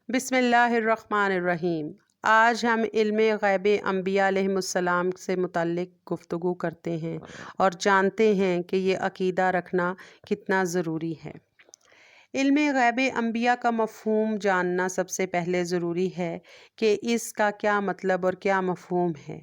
بسم اللہ الرحمن الرحیم۔ آج ہم علم غیب انبیاء علیہم السلام سے متعلق گفتگو کرتے ہیں اور جانتے ہیں کہ یہ عقیدہ رکھنا کتنا ضروری ہے۔ علم غیب انبیاء کا مفہوم جاننا سب سے پہلے ضروری ہے کہ اس کا کیا مطلب اور کیا مفہوم ہے۔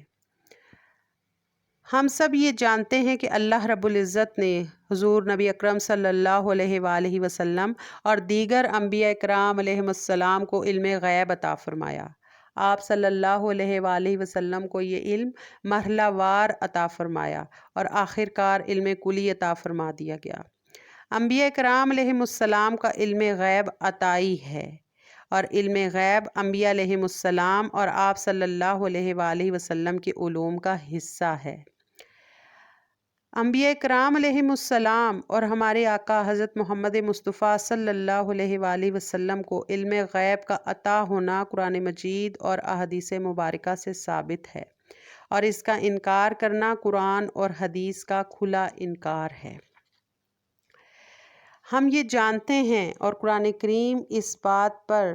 ہم سب یہ جانتے ہیں کہ اللہ رب العزت نے حضور نبی اکرم صلی اللہ علیہ وآلہ وسلم اور دیگر انبیاء اکرام علیہم السلام کو علم غیب عطا فرمایا۔ آپ صلی اللہ علیہ وآلہ وسلم کو یہ علم مرحلہ وار عطا فرمایا اور آخر کار علم کلی عطا فرما دیا گیا۔ انبیاء اکرام علیہم السلام کا علم غیب عطائی ہے اور علم غیب انبیاء علیہم السلام اور آپ صلی اللہ علیہ وآلہ وسلم کے علوم کا حصہ ہے۔ انبیاء کرام علیہم السلام اور ہمارے آقا حضرت محمد مصطفیٰ صلی اللہ علیہ وآلہ وسلم کو علم غیب کا عطا ہونا قرآن مجید اور احادیث مبارکہ سے ثابت ہے، اور اس کا انکار کرنا قرآن اور حدیث کا کھلا انکار ہے۔ ہم یہ جانتے ہیں اور قرآن کریم اس بات پر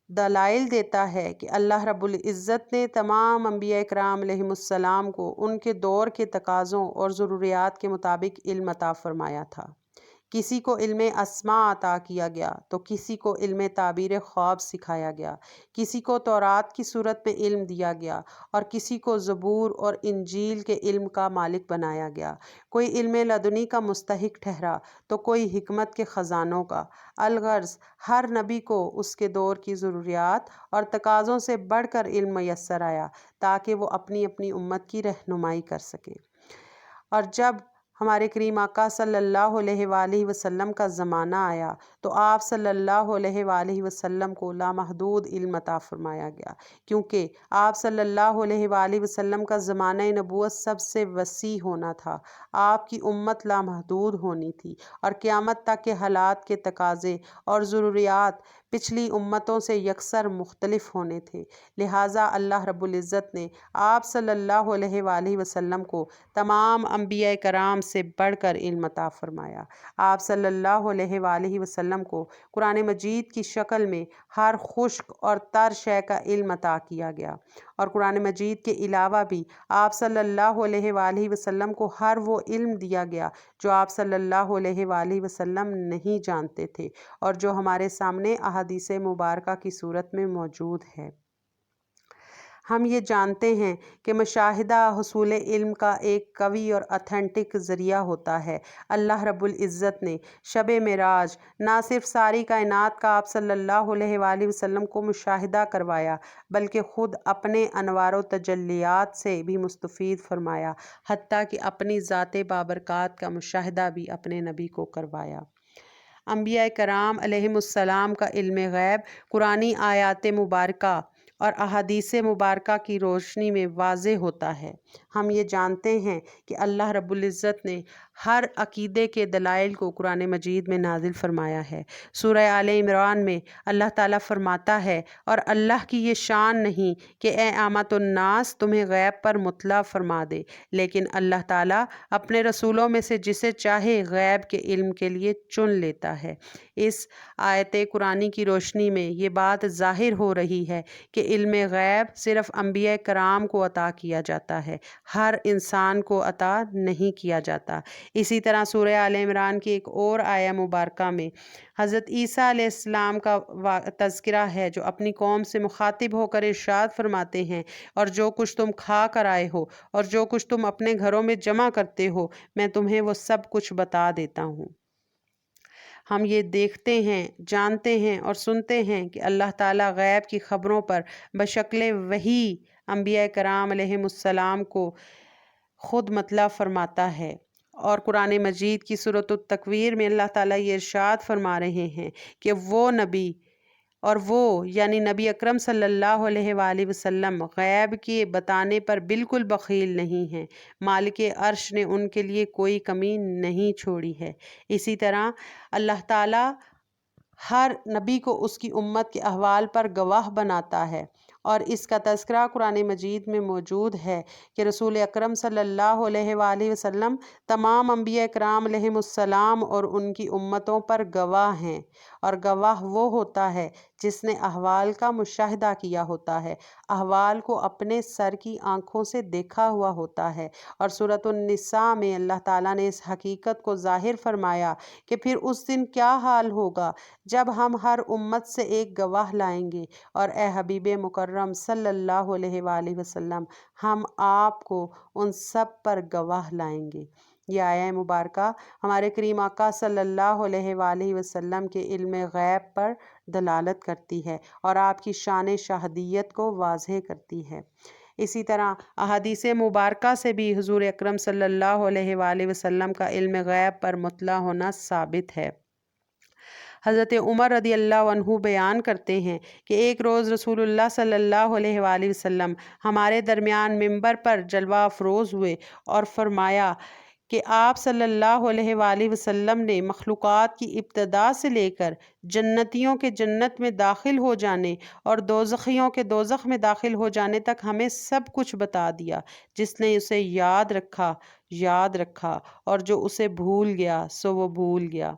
دلائل دیتا ہے کہ اللہ رب العزت نے تمام انبیاء کرام علیہم السلام کو ان کے دور کے تقاضوں اور ضروریات کے مطابق علم عطا فرمایا تھا۔ کسی کو علم اسماء عطا کیا گیا تو کسی کو علم تعبیر خواب سکھایا گیا، کسی کو تورات کی صورت میں علم دیا گیا اور کسی کو زبور اور انجیل کے علم کا مالک بنایا گیا۔ کوئی علم لدنی کا مستحق ٹھہرا تو کوئی حکمت کے خزانوں کا۔ الغرض ہر نبی کو اس کے دور کی ضروریات اور تقاضوں سے بڑھ کر علم میسر آیا تاکہ وہ اپنی اپنی امت کی رہنمائی کر سکے۔ اور جب ہمارے کریم آقا صلی اللہ علیہ وآلہ وسلم کا زمانہ آیا تو آپ صلی اللہ علیہ وآلہ وسلم کو لامحدود علم عطا فرمایا گیا، کیونکہ آپ صلی اللہ علیہ وآلہ وسلم کا زمانہ نبوت سب سے وسیع ہونا تھا۔ آپ کی امت لامحدود ہونی تھی اور قیامت تک کے حالات کے تقاضے اور ضروریات پچھلی امتوں سے یکسر مختلف ہونے تھے، لہٰذا اللہ رب العزت نے آپ صلی اللہ علیہ وآلہ وسلم کو تمام انبیاء کرام سے بڑھ کر علم عطا فرمایا۔ آپ صلی اللہ علیہ وآلہ وسلم کو قرآن مجید کی شکل میں ہر خشک اور تر شے کا علم عطا کیا گیا، اور قرآن مجید کے علاوہ بھی آپ صلی اللہ علیہ وآلہ وسلم کو ہر وہ علم دیا گیا جو آپ صلی اللہ علیہ وآلہ وسلم نہیں جانتے تھے اور جو ہمارے سامنے احادیث مبارکہ کی صورت میں موجود ہے۔ ہم یہ جانتے ہیں کہ مشاہدہ حصول علم کا ایک قوی اور اتھینٹک ذریعہ ہوتا ہے۔ اللہ رب العزت نے شب معراج نہ صرف ساری کائنات کا آپ صلی اللہ علیہ وآلہ وسلم کو مشاہدہ کروایا بلکہ خود اپنے انوار و تجلیات سے بھی مستفید فرمایا، حتیٰ کہ اپنی ذات بابرکات کا مشاہدہ بھی اپنے نبی کو کروایا۔ انبیاء کرام علیہم السلام کا علم غیب قرآنی آیات مبارکہ اور احادیث مبارکہ کی روشنی میں واضح ہوتا ہے۔ ہم یہ جانتے ہیں کہ اللہ رب العزت نے ہر عقیدے کے دلائل کو قرآن مجید میں نازل فرمایا ہے۔ سورہ آل عمران میں اللہ تعالیٰ فرماتا ہے، اور اللہ کی یہ شان نہیں کہ اے عامۃ الناس تمہیں غیب پر مطلع فرما دے، لیکن اللہ تعالیٰ اپنے رسولوں میں سے جسے چاہے غیب کے علم کے لیے چن لیتا ہے۔ اس آیت قرآنی کی روشنی میں یہ بات ظاہر ہو رہی ہے کہ علم غیب صرف انبیاء کرام کو عطا کیا جاتا ہے، ہر انسان کو عطا نہیں کیا جاتا۔ اسی طرح سورہ آل عمران کی ایک اور آیہ مبارکہ میں حضرت عیسیٰ علیہ السلام کا تذکرہ ہے، جو اپنی قوم سے مخاطب ہو کر ارشاد فرماتے ہیں، اور جو کچھ تم کھا کر آئے ہو اور جو کچھ تم اپنے گھروں میں جمع کرتے ہو میں تمہیں وہ سب کچھ بتا دیتا ہوں۔ ہم یہ دیکھتے ہیں، جانتے ہیں اور سنتے ہیں کہ اللہ تعالیٰ غیب کی خبروں پر بشکل وحی انبیاء کرام علیہم السلام کو خود مطلع فرماتا ہے، اور قرآن مجید کی سورۃ التکویر میں اللہ تعالیٰ یہ ارشاد فرما رہے ہیں کہ وہ نبی اور وہ یعنی نبی اکرم صلی اللہ علیہ وآلہ وسلم غیب کے بتانے پر بالکل بخیل نہیں ہیں، مالک عرش نے ان کے لیے کوئی کمی نہیں چھوڑی ہے۔ اسی طرح اللہ تعالیٰ ہر نبی کو اس کی امت کے احوال پر گواہ بناتا ہے اور اس کا تذکرہ قرآن مجید میں موجود ہے کہ رسول اکرم صلی اللہ علیہ وآلہ وسلم تمام انبیاء اکرام علیہم السلام اور ان کی امتوں پر گواہ ہیں، اور گواہ وہ ہوتا ہے جس نے احوال کا مشاہدہ کیا ہوتا ہے، احوال کو اپنے سر کی آنکھوں سے دیکھا ہوا ہوتا ہے۔ اور سورۃ النساء میں اللہ تعالیٰ نے اس حقیقت کو ظاہر فرمایا کہ پھر اس دن کیا حال ہوگا جب ہم ہر امت سے ایک گواہ لائیں گے، اور اے حبیب مکرم صلی اللہ علیہ وآلہ وسلم، ہم آپ کو ان سب پر گواہ لائیں گے۔ یہ آیہ مبارکہ ہمارے کریم آقا صلی اللہ علیہ وآلہ وسلم کے علم غیب پر دلالت کرتی ہے اور آپ کی شان شہادیت کو واضح کرتی ہے۔ اسی طرح احادیث مبارکہ سے بھی حضور اکرم صلی اللہ علیہ وآلہ وسلم کا علم غیب پر مطلع ہونا ثابت ہے۔ حضرت عمر رضی اللہ عنہ بیان کرتے ہیں کہ ایک روز رسول اللہ صلی اللہ علیہ وآلہ وسلم ہمارے درمیان ممبر پر جلوہ افروز ہوئے اور فرمایا کہ آپ صلی اللہ علیہ وآلہ وسلم نے مخلوقات کی ابتدا سے لے کر جنتیوں کے جنت میں داخل ہو جانے اور دوزخیوں کے دوزخ میں داخل ہو جانے تک ہمیں سب کچھ بتا دیا۔ جس نے اسے یاد رکھا اور جو اسے بھول گیا سو وہ بھول گیا۔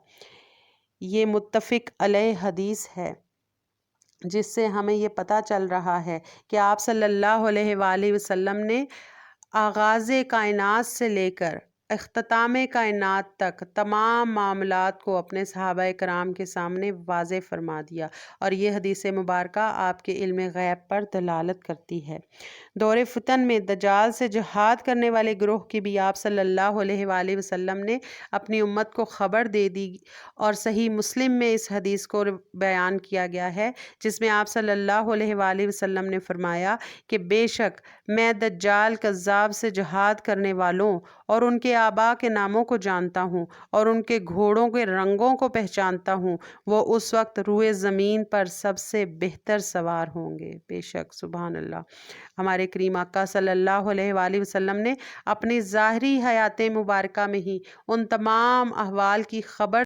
یہ متفق علیہ حدیث ہے، جس سے ہمیں یہ پتہ چل رہا ہے کہ آپ صلی اللہ علیہ وآلہ وسلم نے آغاز کائنات سے لے کر اختتام کائنات تک تمام معاملات کو اپنے صحابہ کرام کے سامنے واضح فرما دیا، اور یہ حدیث مبارکہ آپ کے علم غیب پر دلالت کرتی ہے۔ دور فتن میں دجال سے جہاد کرنے والے گروہ کی بھی آپ صلی اللہ علیہ وآلہ وسلم نے اپنی امت کو خبر دے دی، اور صحیح مسلم میں اس حدیث کو بیان کیا گیا ہے جس میں آپ صلی اللہ علیہ وآلہ وسلم نے فرمایا کہ بے شک میں دجال کذاب سے جہاد کرنے والوں اور ان کے آباء کے ناموں کو جانتا ہوں اور ان کے گھوڑوں کے رنگوں کو پہچانتا ہوں، وہ اس وقت روئے زمین پر سب سے بہتر سوار ہوں گے۔ بے شک، سبحان اللہ۔ ہمارے کریم آقا صلی اللہ علیہ وآلہ وسلم نے اپنی ظاہری حیات مبارکہ میں ہی ان تمام احوال کی خبر